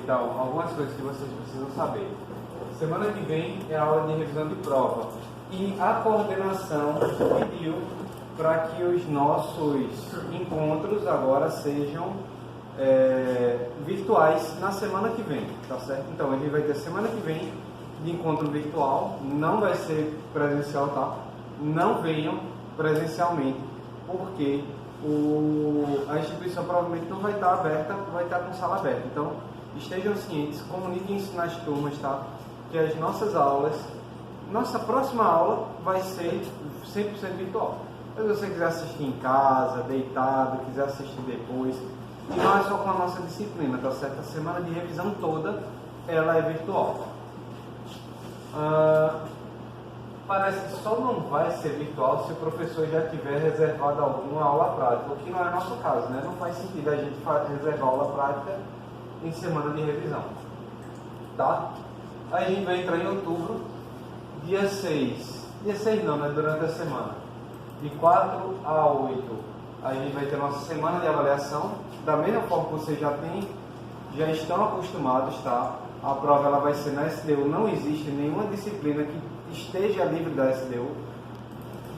Então, algumas coisas que vocês precisam saber. Semana que vem é a aula de revisão de prova. E a coordenação pediu para que os nossos encontros agora sejam virtuais na semana que vem, tá certo? Então, a gente vai ter semana que vem de encontro virtual, não vai ser presencial, tá? Não venham presencialmente, porque a instituição provavelmente não vai estar aberta, vai estar com sala aberta. Então, estejam cientes, comuniquem isso nas turmas, tá? Que as nossas aulas, nossa próxima aula vai ser 100% virtual. Se você quiser assistir em casa, deitado, quiser assistir depois, e não é só com a nossa disciplina, tá certo? A semana de revisão toda, ela é virtual. Parece que só não vai ser virtual se o professor já tiver reservado alguma aula prática, o que não é nosso caso, né? Não faz sentido a gente reservar aula prática em semana de revisão, tá? Aí a gente vai entrar em outubro, dia 6 não, né? Durante a semana, de 4 a 8, a gente vai ter nossa semana de avaliação, da mesma forma que vocês já estão acostumados, tá? A prova ela vai ser na SDU, não existe nenhuma disciplina que esteja livre da SDU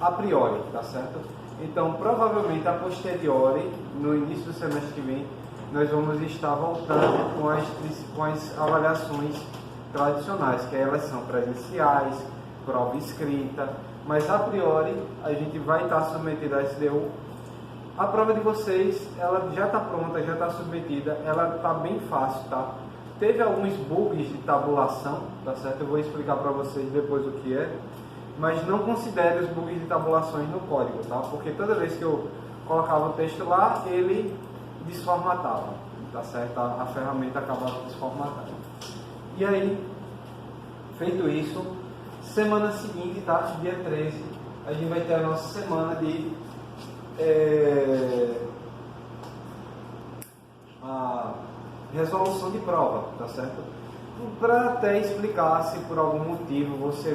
a priori, tá certo? Então, provavelmente a posteriori, no início do semestre que vem, nós vamos estar voltando com as avaliações tradicionais, que elas são presenciais, prova escrita, mas a priori a gente vai estar submetido à SDU. A prova de vocês, ela já está pronta, já está submetida, ela está bem fácil, tá? Teve alguns bugs de tabulação, tá certo? Eu vou explicar para vocês depois o que é, mas não considere os bugs de tabulações no código, tá? Porque toda vez que eu colocava o texto lá, ele desformatava, tá certo? A ferramenta acabava desformatando. E aí, feito isso, semana seguinte, tá? Dia 13, a gente vai ter a nossa semana de resolução de prova, tá certo? Para até explicar se por algum motivo você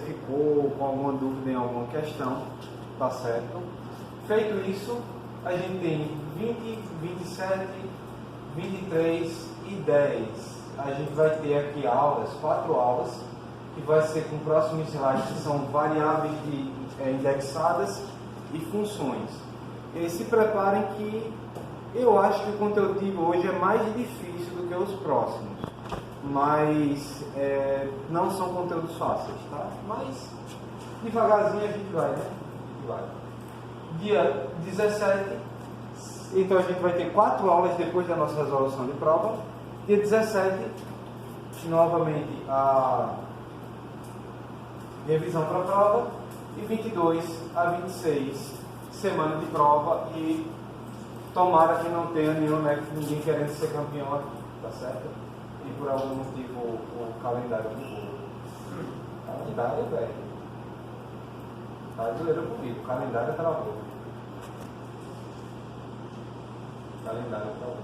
ficou com alguma dúvida em alguma questão, tá certo? Feito isso, a gente tem 20, 27, 23 e 10. A gente vai ter aqui aulas, 4 aulas, que vai ser com próximos slides, que são variáveis indexadas e funções. E se preparem que eu acho que o conteúdo de hoje é mais difícil do que os próximos, mas não são conteúdos fáceis, tá? Mas devagarzinho a gente vai, né? Dia 17, então a gente vai ter 4 aulas depois da nossa resolução de prova. Dia 17, novamente a revisão para a prova, e 22 a 26, semana de prova, e tomara que não tenha ninguém querendo ser campeão aqui, tá certo? E por algum motivo o calendário mudou. Calendário, velho. Tá doendo comigo, o calendário travou. Calendário travou.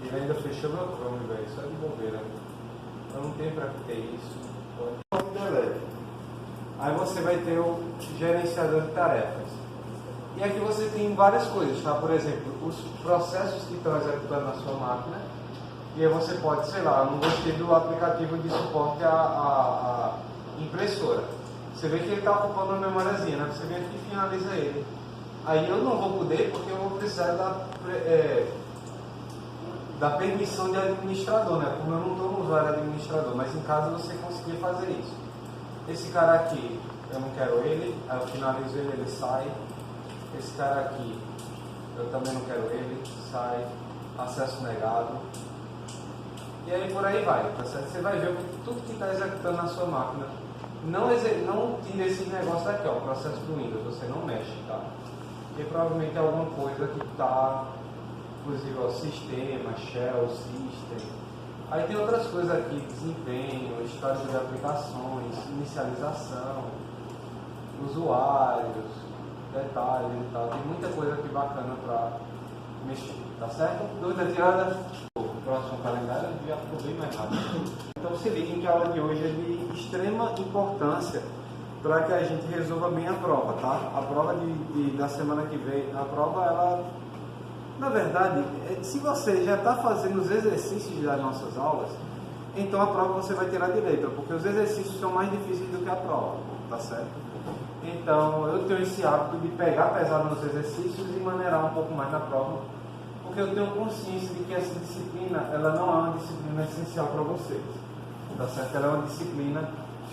Ele ainda fechou meu Chrome, velho, só de bobeira. Eu não tenho pra que ter isso. Aí você vai ter o gerenciador de tarefas. E aqui você tem várias coisas, tá? Por exemplo, os processos que estão executando na sua máquina. E aí você pode, sei lá, eu não gostei do aplicativo de suporte à impressora. Você vê que ele está ocupando uma memóriazinha, né? Você vem aqui e finaliza ele. Aí eu não vou poder porque eu vou precisar da permissão de administrador, né? Como eu não estou no usuário administrador, mas em casa você conseguir fazer isso. Esse cara aqui, eu não quero ele, aí eu finalizo ele, ele sai. Esse cara aqui, eu também não quero ele, sai. Acesso negado. E aí por aí vai, tá certo? Você vai ver tudo que está executando na sua máquina. Não tira esse negócio aqui, ó, o processo do Windows, você não mexe, tá? Porque provavelmente é alguma coisa que está, inclusive, ó, sistema, shell, system. Aí tem outras coisas aqui, desempenho, histórico de aplicações, inicialização, usuários, detalhes e tal. Tem muita coisa aqui bacana para mexer, tá certo? Dúvida tirada? O próximo calendário já ficou bem mais rápido. Então se liguem que a aula de hoje é de extrema importância para que a gente resolva bem a prova, tá? A prova da semana que vem, a prova ela Na verdade, se você já está fazendo os exercícios das nossas aulas, então a prova você vai tirar de letra, porque os exercícios são mais difíceis do que a prova, tá certo? Então, eu tenho esse hábito de pegar pesado nos exercícios e maneirar um pouco mais na prova, porque eu tenho consciência de que essa disciplina, ela não é uma disciplina essencial para vocês, tá certo? Ela é uma disciplina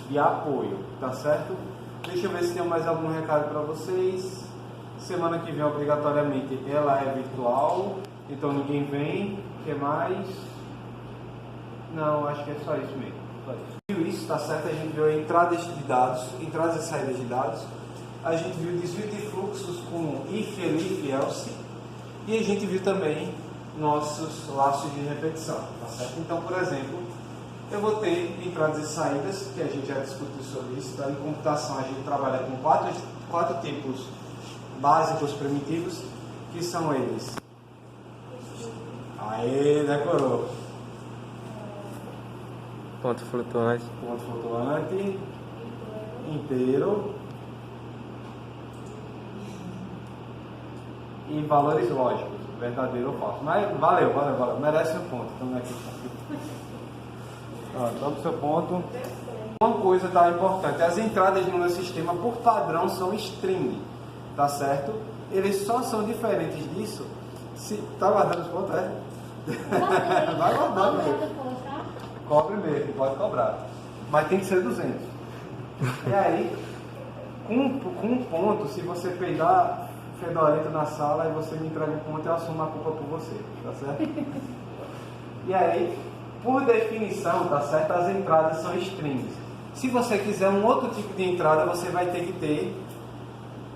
de apoio, tá certo? Deixa eu ver se tem mais algum recado para vocês. Semana que vem, obrigatoriamente, ela é virtual, então ninguém vem. O que mais? Não, acho que é só isso mesmo. Viu isso, tá certo? A gente viu a entradas de dados, entradas e saídas de dados. A gente viu desvio de fluxos com if, elif, else. E a gente viu também nossos laços de repetição, tá certo? Então, por exemplo, eu vou ter entradas e saídas, que a gente já discutiu sobre isso. Tá? Em computação, a gente trabalha com quatro tipos básicos primitivos, que são eles. Aê, decorou. Ponto flutuante, inteiro e valores lógicos, verdadeiro ou falso. Mas valeu, merece um ponto. Então aqui. Toma o seu ponto. Uma coisa tá importante, as entradas no meu sistema por padrão são string, tá certo? Eles só são diferentes disso se tá guardando os pontos, é? Vai guardando mesmo. Cobre mesmo, pode cobrar. Mas tem que ser 200. E aí, com um ponto, se você pegar fedorento na sala e você me entrega um ponto, eu assumo a culpa por você, tá certo? E aí, por definição, tá certo? As entradas são strings. Se você quiser um outro tipo de entrada, você vai ter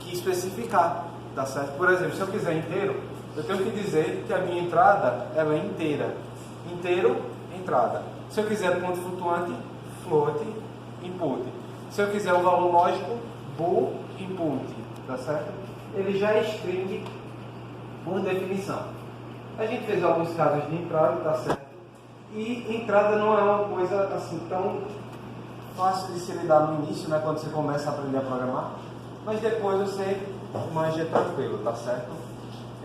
que especificar, tá certo? Por exemplo, se eu quiser inteiro, eu tenho que dizer que a minha entrada ela é inteira. Inteiro, entrada. Se eu quiser ponto flutuante, float, input. Se eu quiser um valor lógico, bool, input, tá certo? Ele já é string por definição. A gente fez alguns casos de entrada, tá certo? E entrada não é uma coisa assim tão fácil de se lidar no início, né, quando você começa a aprender a programar, mas depois você manja tranquilo, tá certo?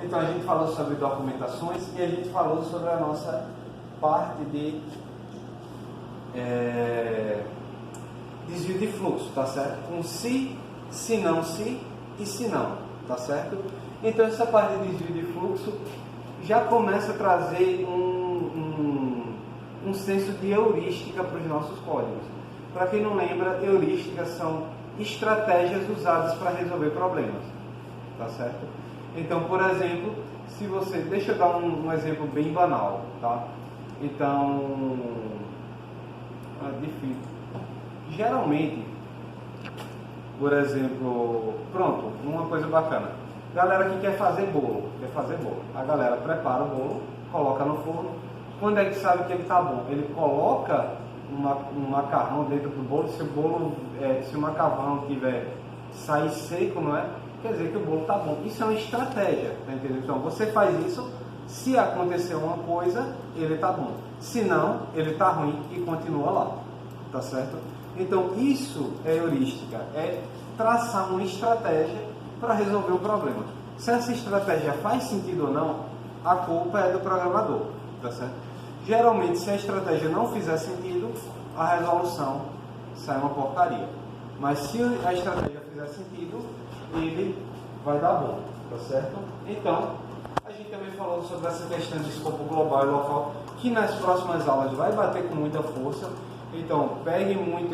Então a gente falou sobre documentações e a gente falou sobre a nossa parte de desvio de fluxo, tá certo? Com se não, se e se não, tá certo? Então essa parte de desvio de fluxo já começa a trazer um senso de heurística para os nossos códigos. Para quem não lembra, heurísticas são estratégias usadas para resolver problemas, tá certo? Então, por exemplo, se você... Deixa eu dar um exemplo bem banal, tá? Então... difícil. Geralmente, por exemplo... Pronto, uma coisa bacana. Galera que quer fazer bolo. A galera prepara o bolo, coloca no forno. Quando é que sabe que ele está bom? Ele coloca um macarrão dentro do bolo. Se o macarrão sair seco, não é? Quer dizer que o bolo está bom. Isso é uma estratégia, tá entendendo? Então você faz isso, se acontecer uma coisa, ele está bom. Se não, ele está ruim e continua lá, tá certo? Então isso é heurística, é traçar uma estratégia para resolver o problema. Se essa estratégia faz sentido ou não, a culpa é do programador, tá certo? Geralmente, se a estratégia não fizer sentido, a resolução sai uma porcaria. Mas se a estratégia fizer sentido, ele vai dar bom, tá certo? Então, a gente também falou sobre essa questão de escopo global e local, que nas próximas aulas vai bater com muita força. Então, pegue muito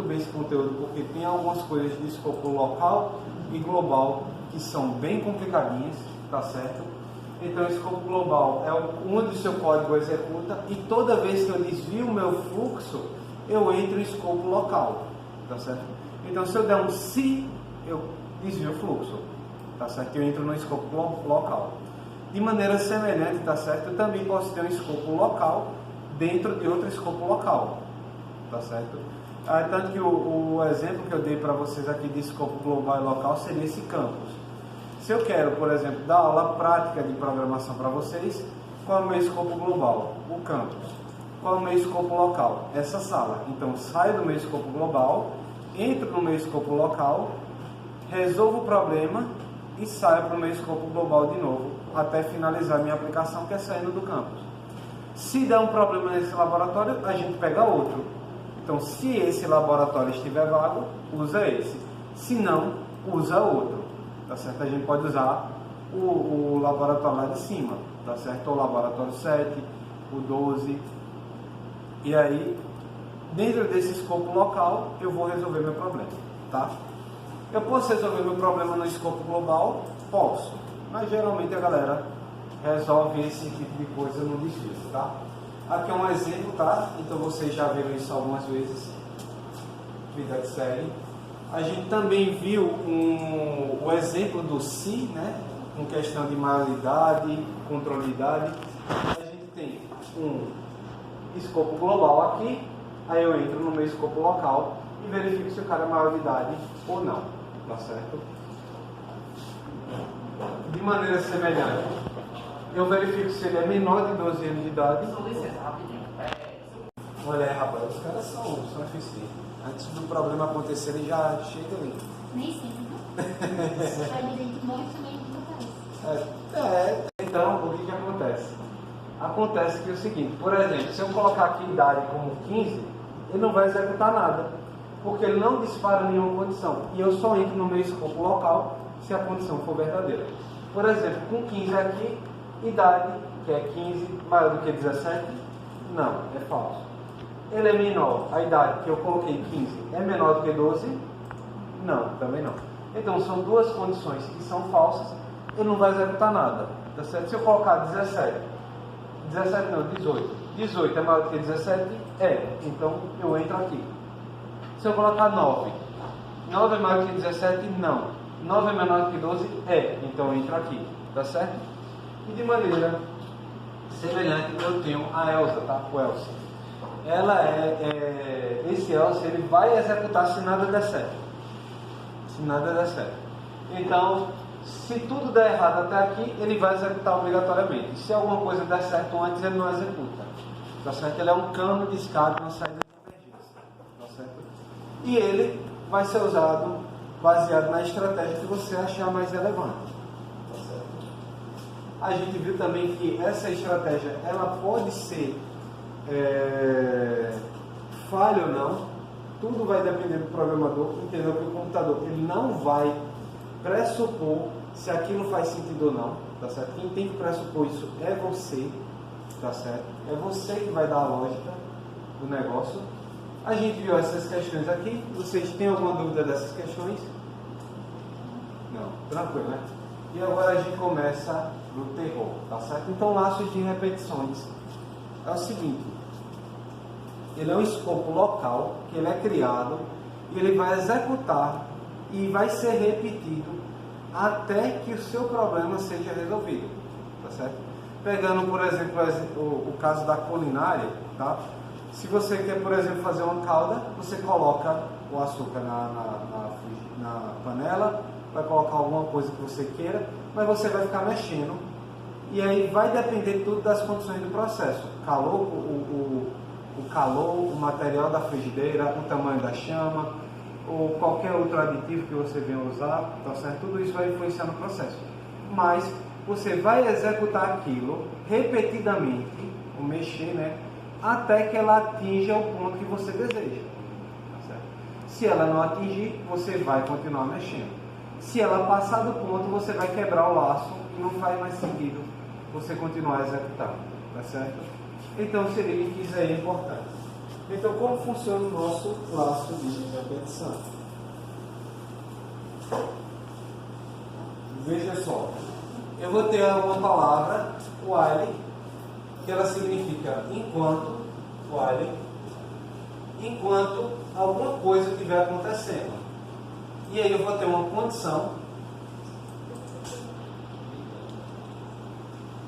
bem esse conteúdo, porque tem algumas coisas de escopo local e global que são bem complicadinhas, tá certo? Então, o escopo global é onde o seu código executa e toda vez que eu desvio o meu fluxo, eu entro em escopo local, tá certo? Então, se eu der um se, eu desvio o fluxo, tá certo? Eu entro no escopo local. De maneira semelhante, tá certo? Eu também posso ter um escopo local dentro de outro escopo local, tá certo? Tanto que o exemplo que eu dei para vocês aqui de escopo global e local seria esse campus. Se eu quero, por exemplo, dar aula prática de programação para vocês, qual é o meu escopo global? O campus. Qual é o meu escopo local? Essa sala. Então, saio do meu escopo global, entro no meu escopo local, resolvo o problema e saio para o meu escopo global de novo, até finalizar minha aplicação, que é saindo do campus. Se der um problema nesse laboratório, a gente pega outro. Então, se esse laboratório estiver vago, usa esse. Se não, usa outro. Tá certo? A gente pode usar o laboratório lá de cima, tá certo? O laboratório 7, o 12. E aí, dentro desse escopo local, eu vou resolver meu problema, tá? Eu posso resolver meu problema no escopo global? Posso. Mas geralmente a galera resolve esse tipo de coisa no desvio, tá? Aqui é um exemplo, tá? Então vocês já viram isso algumas vezes. Vida que segue. A gente também viu o exemplo do se, né? Com questão de maioridade, controlidade. A gente tem um escopo global aqui, aí eu entro no meu escopo local e verifico se o cara é maioridade ou não, tá certo? De maneira semelhante, eu verifico se ele é menor de 12 anos de idade. Olha aí, rapaz, os caras são eficientes. Antes do problema acontecer, ele já chega ali. Nem sempre, não? Vai me dentro muito meio que acontece. Então, o que acontece? Acontece que é o seguinte, por exemplo, se eu colocar aqui idade como 15, ele não vai executar nada, porque ele não dispara nenhuma condição. E eu só entro no meu escopo local se a condição for verdadeira. Por exemplo, com 15 aqui, idade, que é 15, maior do que 17? Não, é falso. Ele é menor, a idade que eu coloquei 15 é menor do que 12? Não, também não. Então são duas condições que são falsas, ele não vai executar nada, tá certo? Se eu colocar 17 não, 18 é maior do que 17? É, então eu entro aqui. Se eu colocar 9 é maior do que 17? Não. 9 é menor do que 12? É, então eu entro aqui, tá certo? E de maneira semelhante eu tenho a Elsa, tá? O Elsa. Ela esse Elsa, ele vai executar se nada der certo. Se nada der certo. Então, se tudo der errado até aqui, ele vai executar obrigatoriamente. Se alguma coisa der certo antes, ele não executa. Tá certo? Ele é um cano de escape, uma saída de emergência. Tá certo? E ele vai ser usado baseado na estratégia que você achar mais relevante. Tá certo? A gente viu também que essa estratégia, ela pode ser falha ou não. Tudo vai depender do programador. Entendeu? Que o computador, ele não vai pressupor se aquilo faz sentido ou não, tá certo? Quem tem que pressupor isso é você, tá certo? É você que vai dar a lógica do negócio. A gente viu essas questões aqui. Vocês têm alguma dúvida dessas questões? Não, tranquilo, né? E agora a gente começa no terror, tá certo? Então, laços de repetições é o seguinte: ele é um escopo local que ele é criado e ele vai executar e vai ser repetido até que o seu problema seja resolvido, tá certo? Pegando, por exemplo, o caso da culinária, tá? Se você quer, por exemplo, fazer uma calda, você coloca o açúcar na panela, vai colocar alguma coisa que você queira, mas você vai ficar mexendo, e aí vai depender tudo das condições do processo. Calor, o calor, o material da frigideira, o tamanho da chama, ou qualquer outro aditivo que você venha usar, tá certo? Tudo isso vai influenciar no processo. Mas você vai executar aquilo repetidamente, ou mexer, né? Até que ela atinja o ponto que você deseja. Tá certo? Se ela não atingir, você vai continuar mexendo. Se ela passar do ponto, você vai quebrar o laço e não faz mais sentido você continuar a executar. Tá certo? Então seria que isso aí é importante. Então, como funciona o nosso laço de repetição? Veja só, eu vou ter uma palavra, while, que ela significa enquanto alguma coisa estiver acontecendo. E aí eu vou ter uma condição.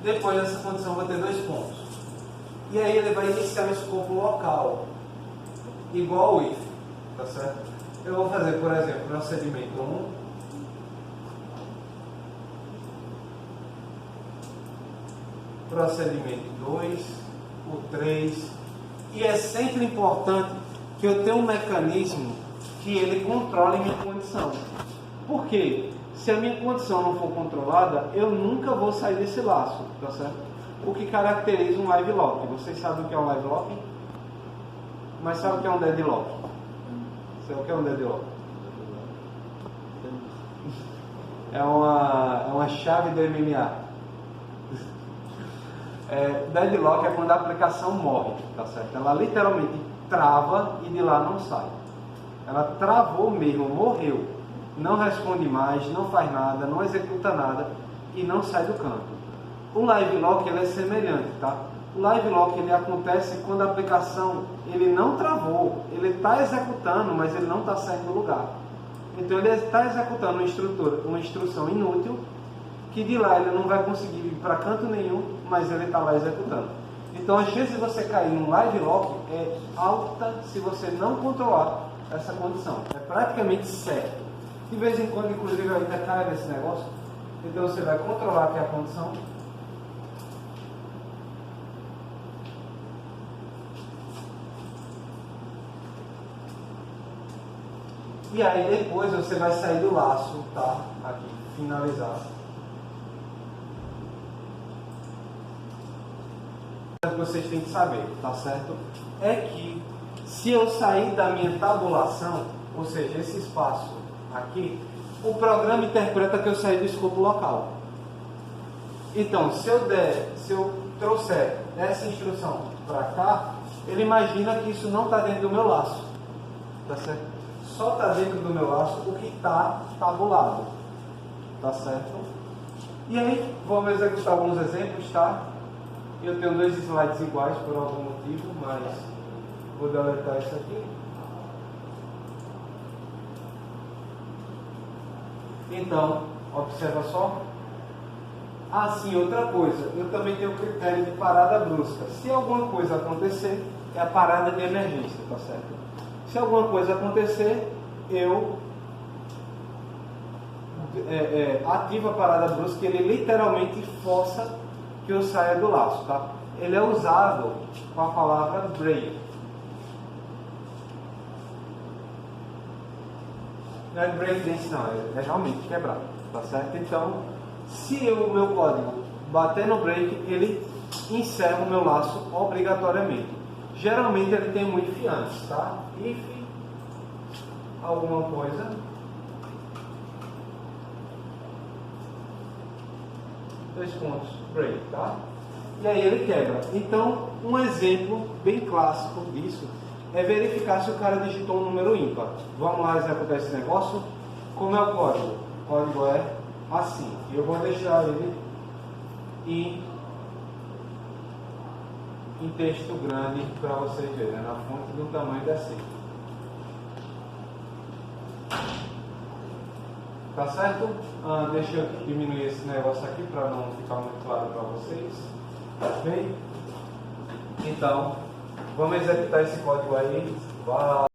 Depois dessa condição eu vou ter dois pontos. E aí ele vai iniciar um escopo local, igual ao if, tá certo? Eu vou fazer, por exemplo, procedimento 1, procedimento 2, o 3, e é sempre importante que eu tenha um mecanismo que ele controle minha condição. Por quê? Se a minha condição não for controlada, eu nunca vou sair desse laço, tá certo? O que caracteriza um live lock. Vocês sabem o que é um live lock? Mas sabe o que é um deadlock? Sabe o que é um deadlock? É uma chave do MMA. Deadlock é quando a aplicação morre, tá certo? Ela literalmente trava e de lá não sai. Ela travou mesmo, morreu. Não responde mais, não faz nada, não executa nada e não sai do canto. O live lock ele é semelhante, tá? O live lock ele acontece quando a aplicação ele não travou, ele está executando, mas ele não está saindo do lugar. Então ele está executando uma instrução inútil, que de lá ele não vai conseguir ir para canto nenhum, mas ele está lá executando. Então a chance de você cair num live lock é alta se você não controlar essa condição. É praticamente certo. De vez em quando, inclusive, eu ainda caio nesse negócio. Então você vai controlar aqui a condição. E aí depois você vai sair do laço, tá? Aqui, finalizar. O que vocês têm que saber, tá certo? É que se eu sair da minha tabulação, ou seja, esse espaço aqui, o programa interpreta que eu saí do escopo local. Então, se eu trouxer essa instrução para cá, ele imagina que isso não está dentro do meu laço, tá certo? Só está dentro do meu laço o que está tabulado, tá certo? E aí, vamos executar alguns exemplos, tá? Eu tenho 2 slides iguais por algum motivo, mas vou deletar isso aqui. Então, observa só. Sim, outra coisa, eu também tenho o critério de parada brusca. Se alguma coisa acontecer, é a parada de emergência, tá certo? Se alguma coisa acontecer, eu ativo a parada brusca, ele literalmente força que eu saia do laço, tá? Ele é usado com a palavra break. Não é breakdance não, é realmente quebrar, tá certo? Então, se o meu código bater no break, ele encerra o meu laço obrigatoriamente. Geralmente ele tem um if antes, tá? If alguma coisa, dois pontos, break, tá? E aí ele quebra. Então, um exemplo bem clássico disso é verificar se o cara digitou um número ímpar. Vamos lá executar esse negócio. Como é o código? O código é assim. Eu vou deixar ele em texto grande para vocês verem, na fonte do tamanho desse. Tá certo? Deixa eu diminuir esse negócio aqui para não ficar muito claro para vocês. Ok? Então, vamos executar esse código aí.